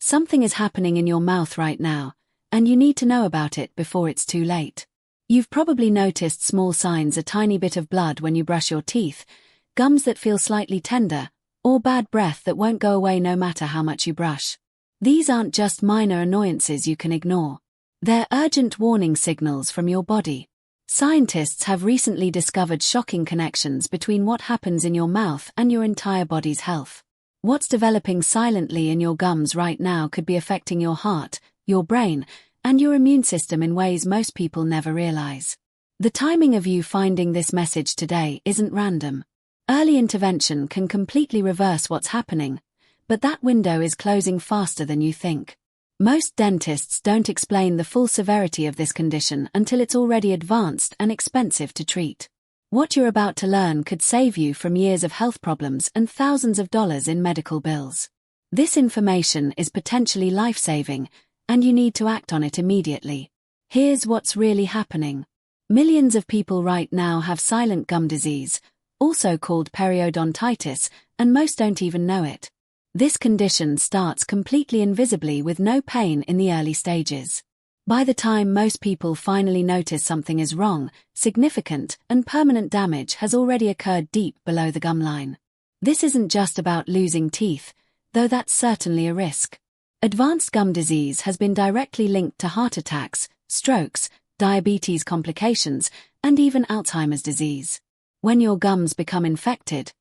Something is happening in your mouth right now, and you need to know about it before it's too late. You've probably noticed small signs: a tiny bit of blood when you brush your teeth, gums that feel slightly tender, or bad breath that won't go away no matter how much you brush. These aren't just minor annoyances you can ignore. They're urgent warning signals from your body. Scientists have recently discovered shocking connections between what happens in your mouth and your entire body's health. What's developing silently in your gums right now could be affecting your heart, your brain, and your immune system in ways most people never realize. The timing of you finding this message today isn't random. Early intervention can completely reverse what's happening, but that window is closing faster than you think. Most dentists don't explain the full severity of this condition until it's already advanced and expensive to treat. What you're about to learn could save you from years of health problems and thousands of dollars in medical bills. This information is potentially life-saving, and you need to act on it immediately. Here's what's really happening. Millions of people right now have silent gum disease, also called periodontitis, and most don't even know it. This condition starts completely invisibly with no pain in the early stages. By the time most people finally notice something is wrong, significant and permanent damage has already occurred deep below the gum line. This isn't just about losing teeth, though that's certainly a risk. Advanced gum disease has been directly linked to heart attacks, strokes, diabetes complications, and even Alzheimer's disease. When your gums become infected,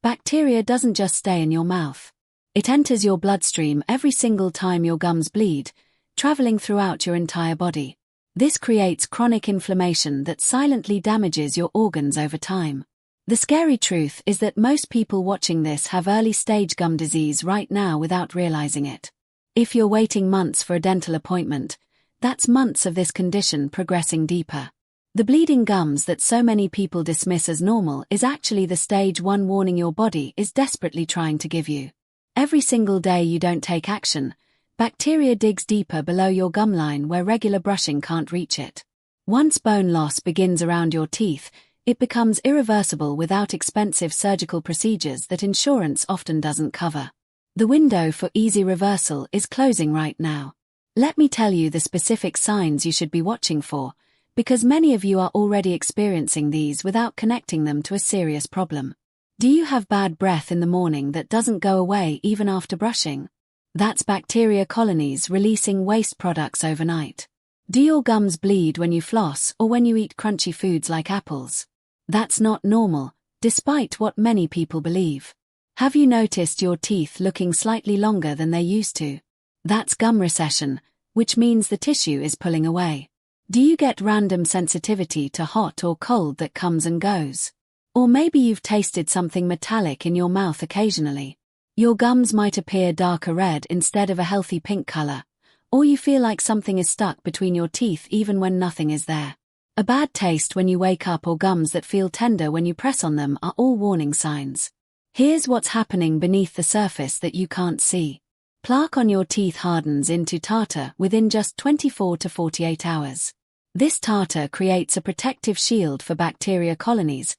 bacteria doesn't just stay in your mouth. It enters your bloodstream every single time your gums bleed, traveling throughout your entire body. This creates chronic inflammation that silently damages your organs over time. The scary truth is that most people watching this have early-stage gum disease right now without realizing it. If you're waiting months for a dental appointment, that's months of this condition progressing deeper. The bleeding gums that so many people dismiss as normal is actually the stage 1 warning your body is desperately trying to give you. Every single day you don't take action, bacteria digs deeper below your gum line where regular brushing can't reach it. Once bone loss begins around your teeth, it becomes irreversible without expensive surgical procedures that insurance often doesn't cover. The window for easy reversal is closing right now. Let me tell you the specific signs you should be watching for, because many of you are already experiencing these without connecting them to a serious problem. Do you have bad breath in the morning that doesn't go away even after brushing? That's bacteria colonies releasing waste products overnight. Do your gums bleed when you floss or when you eat crunchy foods like apples? That's not normal, despite what many people believe. Have you noticed your teeth looking slightly longer than they used to? That's gum recession, which means the tissue is pulling away. Do you get random sensitivity to hot or cold that comes and goes? Or maybe you've tasted something metallic in your mouth occasionally. Your gums might appear darker red instead of a healthy pink color, or you feel like something is stuck between your teeth even when nothing is there. A bad taste when you wake up or gums that feel tender when you press on them are all warning signs. Here's what's happening beneath the surface that you can't see. Plaque on your teeth hardens into tartar within just 24 to 48 hours. This tartar creates a protective shield for bacteria colonies,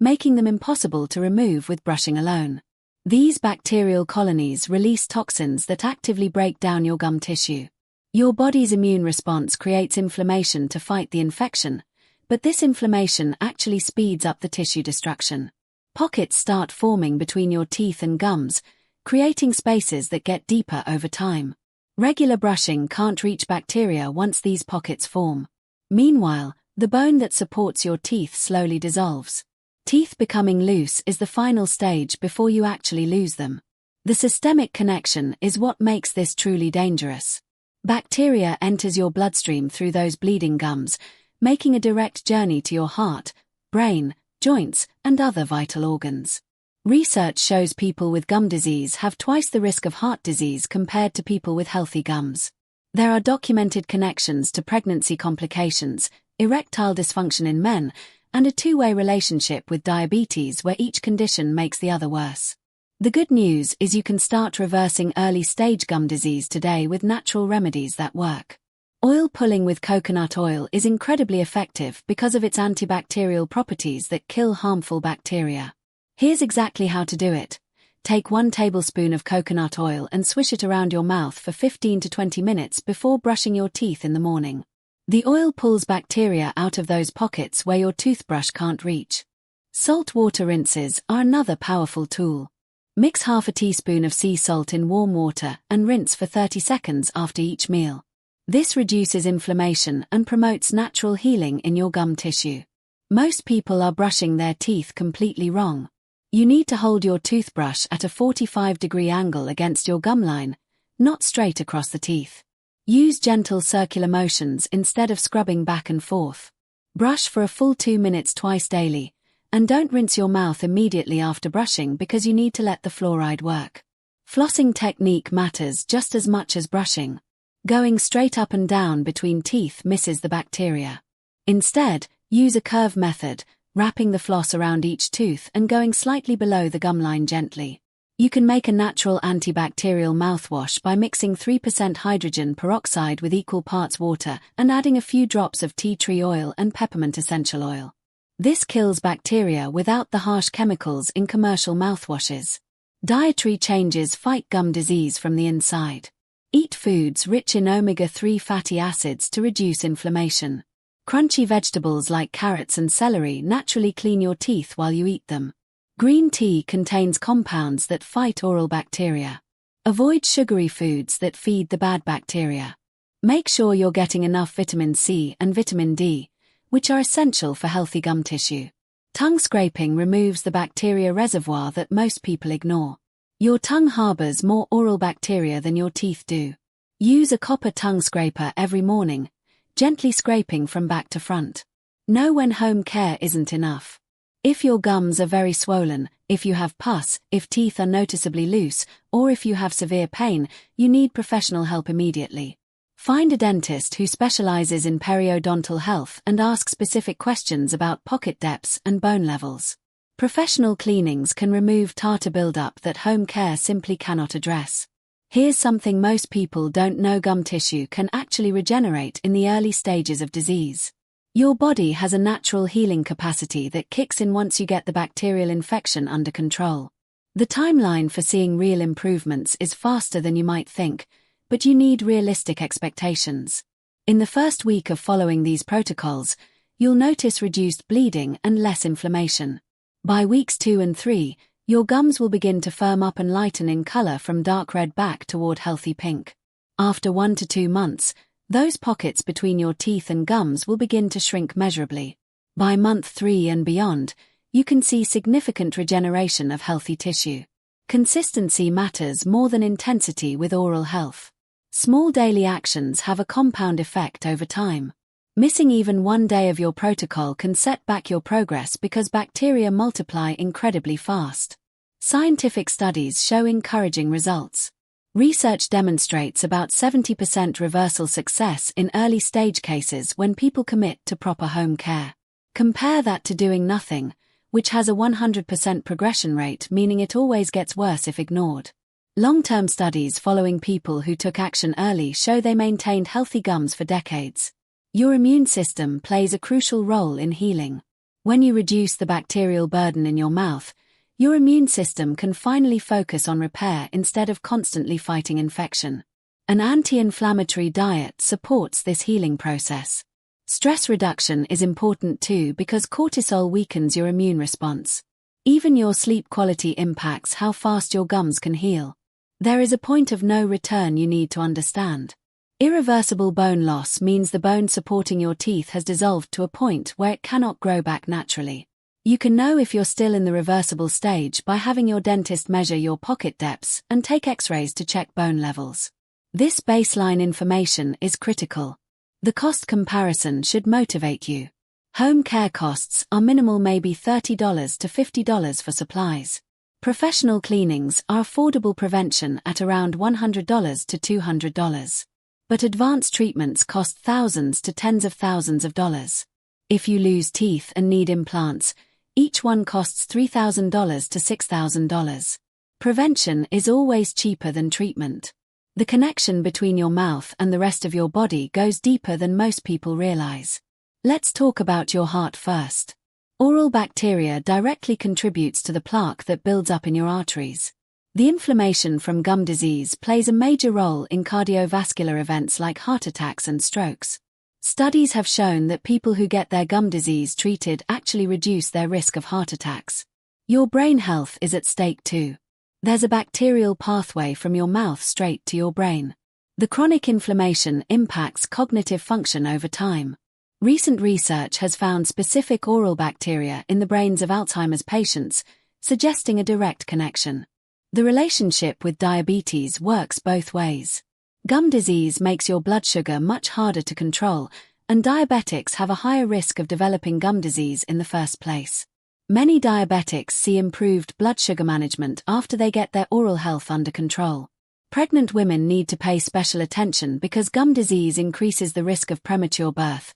making them impossible to remove with brushing alone. These bacterial colonies release toxins that actively break down your gum tissue. Your body's immune response creates inflammation to fight the infection, but this inflammation actually speeds up the tissue destruction. Pockets start forming between your teeth and gums, creating spaces that get deeper over time. Regular brushing can't reach bacteria once these pockets form. Meanwhile, the bone that supports your teeth slowly dissolves. Teeth becoming loose is the final stage before you actually lose them. The systemic connection is what makes this truly dangerous. Bacteria enters your bloodstream through those bleeding gums, making a direct journey to your heart, brain, joints, and other vital organs. Research shows people with gum disease have twice the risk of heart disease compared to people with healthy gums. There are documented connections to pregnancy complications, erectile dysfunction in men, and a two-way relationship with diabetes where each condition makes the other worse. The good news is you can start reversing early-stage gum disease today with natural remedies that work. Oil pulling with coconut oil is incredibly effective because of its antibacterial properties that kill harmful bacteria. Here's exactly how to do it. Take 1 tablespoon of coconut oil and swish it around your mouth for 15 to 20 minutes before brushing your teeth in the morning. The oil pulls bacteria out of those pockets where your toothbrush can't reach. Salt water rinses are another powerful tool. Mix half a teaspoon of sea salt in warm water and rinse for 30 seconds after each meal. This reduces inflammation and promotes natural healing in your gum tissue. Most people are brushing their teeth completely wrong. You need to hold your toothbrush at a 45-degree angle against your gum line, not straight across the teeth. Use gentle circular motions instead of scrubbing back and forth. Brush for a full 2 minutes twice daily, and don't rinse your mouth immediately after brushing because you need to let the fluoride work. Flossing technique matters just as much as brushing. Going straight up and down between teeth misses the bacteria. Instead, use a curve method, wrapping the floss around each tooth and going slightly below the gum line gently. You can make a natural antibacterial mouthwash by mixing 3% hydrogen peroxide with equal parts water and adding a few drops of tea tree oil and peppermint essential oil. This kills bacteria without the harsh chemicals in commercial mouthwashes. Dietary changes fight gum disease from the inside. Eat foods rich in omega-3 fatty acids to reduce inflammation. Crunchy vegetables like carrots and celery naturally clean your teeth while you eat them. Green tea contains compounds that fight oral bacteria. Avoid sugary foods that feed the bad bacteria. Make sure you're getting enough vitamin C and vitamin D, which are essential for healthy gum tissue. Tongue scraping removes the bacteria reservoir that most people ignore. Your tongue harbors more oral bacteria than your teeth do. Use a copper tongue scraper every morning, gently scraping from back to front. Know when home care isn't enough. If your gums are very swollen, if you have pus, if teeth are noticeably loose, or if you have severe pain, you need professional help immediately. Find a dentist who specializes in periodontal health and ask specific questions about pocket depths and bone levels. Professional cleanings can remove tartar buildup that home care simply cannot address. Here's something most people don't know: gum tissue can actually regenerate in the early stages of disease. Your body has a natural healing capacity that kicks in once you get the bacterial infection under control. The timeline for seeing real improvements is faster than you might think, but you need realistic expectations. In the first week of following these protocols, you'll notice reduced bleeding and less inflammation. By weeks 2 and 3, your gums will begin to firm up and lighten in color from dark red back toward healthy pink. After 1 to 2 months, those pockets between your teeth and gums will begin to shrink measurably. By month 3 and beyond, you can see significant regeneration of healthy tissue. Consistency matters more than intensity with oral health. Small daily actions have a compound effect over time. Missing even 1 day of your protocol can set back your progress because bacteria multiply incredibly fast. Scientific studies show encouraging results. Research demonstrates about 70% reversal success in early-stage cases when people commit to proper home care. Compare that to doing nothing, which has a 100% progression rate, meaning it always gets worse if ignored. Long-term studies following people who took action early show they maintained healthy gums for decades. Your immune system plays a crucial role in healing. When you reduce the bacterial burden in your mouth, your immune system can finally focus on repair instead of constantly fighting infection. An anti-inflammatory diet supports this healing process. Stress reduction is important too because cortisol weakens your immune response. Even your sleep quality impacts how fast your gums can heal. There is a point of no return you need to understand. Irreversible bone loss means the bone supporting your teeth has dissolved to a point where it cannot grow back naturally. You can know if you're still in the reversible stage by having your dentist measure your pocket depths and take x-rays to check bone levels. This baseline information is critical. The cost comparison should motivate you. Home care costs are minimal, maybe $30 to $50 for supplies. Professional cleanings are affordable prevention at around $100 to $200. But advanced treatments cost thousands to tens of thousands of dollars. If you lose teeth and need implants, each one costs $3,000 to $6,000. Prevention is always cheaper than treatment. The connection between your mouth and the rest of your body goes deeper than most people realize. Let's talk about your heart first. Oral bacteria directly contributes to the plaque that builds up in your arteries. The inflammation from gum disease plays a major role in cardiovascular events like heart attacks and strokes. Studies have shown that people who get their gum disease treated actually reduce their risk of heart attacks. Your brain health is at stake too. There's a bacterial pathway from your mouth straight to your brain. The chronic inflammation impacts cognitive function over time. Recent research has found specific oral bacteria in the brains of Alzheimer's patients, suggesting a direct connection. The relationship with diabetes works both ways. Gum disease makes your blood sugar much harder to control, and diabetics have a higher risk of developing gum disease in the first place. Many diabetics see improved blood sugar management after they get their oral health under control. Pregnant women need to pay special attention because gum disease increases the risk of premature birth,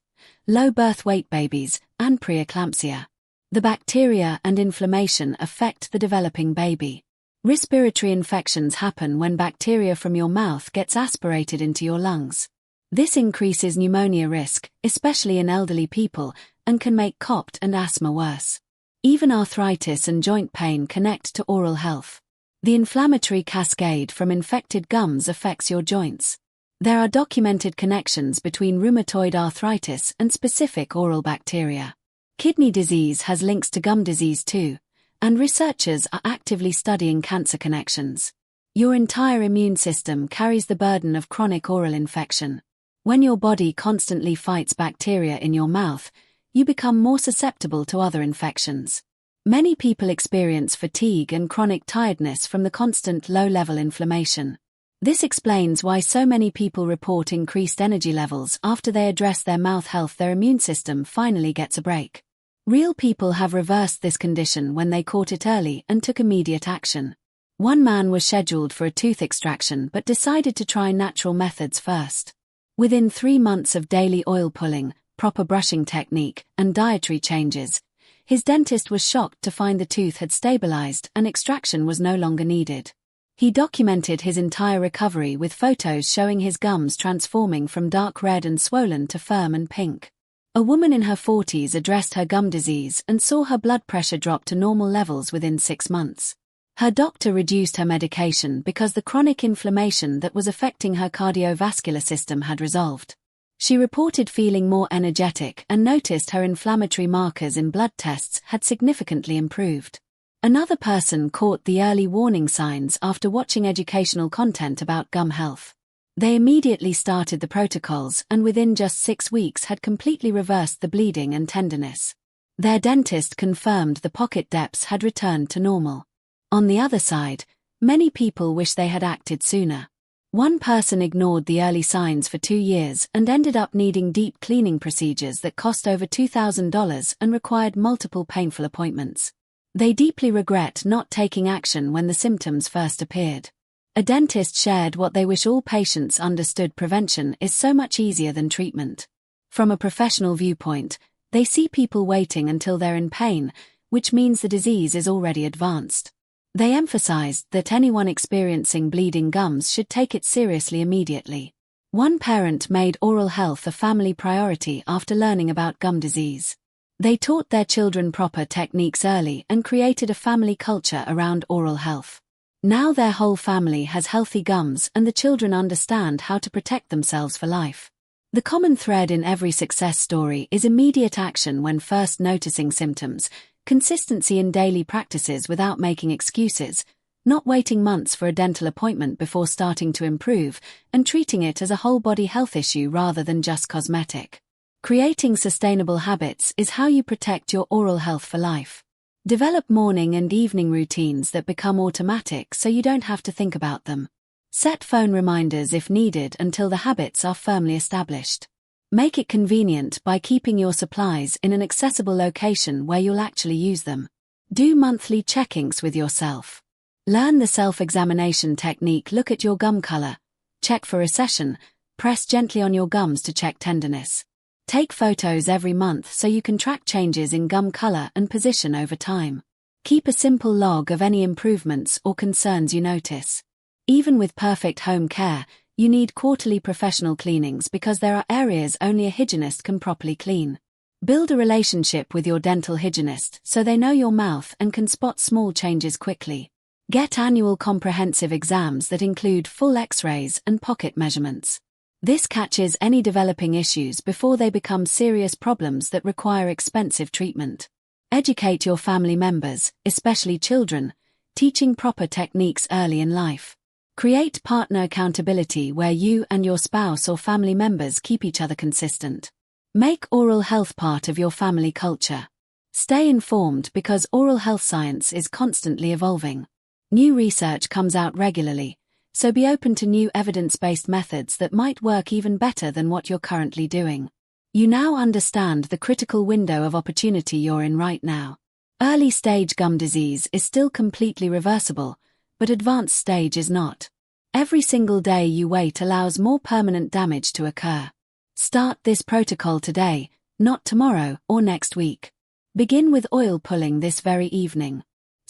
low birth weight babies, and preeclampsia. The bacteria and inflammation affect the developing baby. Respiratory infections happen when bacteria from your mouth gets aspirated into your lungs. This increases pneumonia risk, especially in elderly people, and can make COPD and asthma worse. Even arthritis and joint pain connect to oral health. The inflammatory cascade from infected gums affects your joints. There are documented connections between rheumatoid arthritis and specific oral bacteria. Kidney disease has links to gum disease too, and researchers are actively studying cancer connections. Your entire immune system carries the burden of chronic oral infection. When your body constantly fights bacteria in your mouth, you become more susceptible to other infections. Many people experience fatigue and chronic tiredness from the constant low-level inflammation. This explains why so many people report increased energy levels after they address their mouth health. Their immune system finally gets a break. Real people have reversed this condition when they caught it early and took immediate action. One man was scheduled for a tooth extraction but decided to try natural methods first. Within 3 months of daily oil pulling, proper brushing technique, and dietary changes, his dentist was shocked to find the tooth had stabilized and extraction was no longer needed. He documented his entire recovery with photos showing his gums transforming from dark red and swollen to firm and pink. A woman in her 40s addressed her gum disease and saw her blood pressure drop to normal levels within 6 months. Her doctor reduced her medication because the chronic inflammation that was affecting her cardiovascular system had resolved. She reported feeling more energetic and noticed her inflammatory markers in blood tests had significantly improved. Another person caught the early warning signs after watching educational content about gum health. They immediately started the protocols and within just 6 weeks had completely reversed the bleeding and tenderness. Their dentist confirmed the pocket depths had returned to normal. On the other side, many people wish they had acted sooner. One person ignored the early signs for 2 years and ended up needing deep cleaning procedures that cost over $2,000 and required multiple painful appointments. They deeply regret not taking action when the symptoms first appeared. A dentist shared what they wish all patients understood: prevention is so much easier than treatment. From a professional viewpoint, they see people waiting until they're in pain, which means the disease is already advanced. They emphasized that anyone experiencing bleeding gums should take it seriously immediately. One parent made oral health a family priority after learning about gum disease. They taught their children proper techniques early and created a family culture around oral health. Now their whole family has healthy gums and the children understand how to protect themselves for life. The common thread in every success story is immediate action when first noticing symptoms, consistency in daily practices without making excuses, not waiting months for a dental appointment before starting to improve, and treating it as a whole-body health issue rather than just cosmetic. Creating sustainable habits is how you protect your oral health for life. Develop morning and evening routines that become automatic so you don't have to think about them. Set phone reminders if needed until the habits are firmly established. Make it convenient by keeping your supplies in an accessible location where you'll actually use them. Do monthly check-ins with yourself. Learn the self-examination technique. Look at your gum color. Check for recession. Press gently on your gums to check tenderness. Take photos every month so you can track changes in gum color and position over time. Keep a simple log of any improvements or concerns you notice. Even with perfect home care, you need quarterly professional cleanings because there are areas only a hygienist can properly clean. Build a relationship with your dental hygienist so they know your mouth and can spot small changes quickly. Get annual comprehensive exams that include full X-rays and pocket measurements. This catches any developing issues before they become serious problems that require expensive treatment. Educate your family members, especially children, teaching proper techniques early in life. Create partner accountability where you and your spouse or family members keep each other consistent. Make oral health part of your family culture. Stay informed because oral health science is constantly evolving. New research comes out regularly, so be open to new evidence-based methods that might work even better than what you're currently doing. You now understand the critical window of opportunity you're in right now. Early stage gum disease is still completely reversible, but advanced stage is not. Every single day you wait allows more permanent damage to occur. Start this protocol today, not tomorrow or next week. Begin with oil pulling this very evening.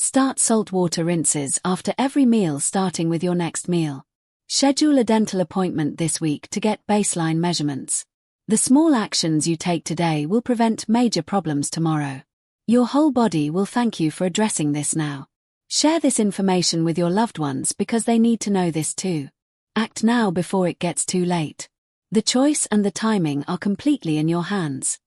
Start saltwater rinses after every meal, starting with your next meal. Schedule a dental appointment this week to get baseline measurements. The small actions you take today will prevent major problems tomorrow. Your whole body will thank you for addressing this now. Share this information with your loved ones because they need to know this too. Act now before it gets too late. The choice and the timing are completely in your hands.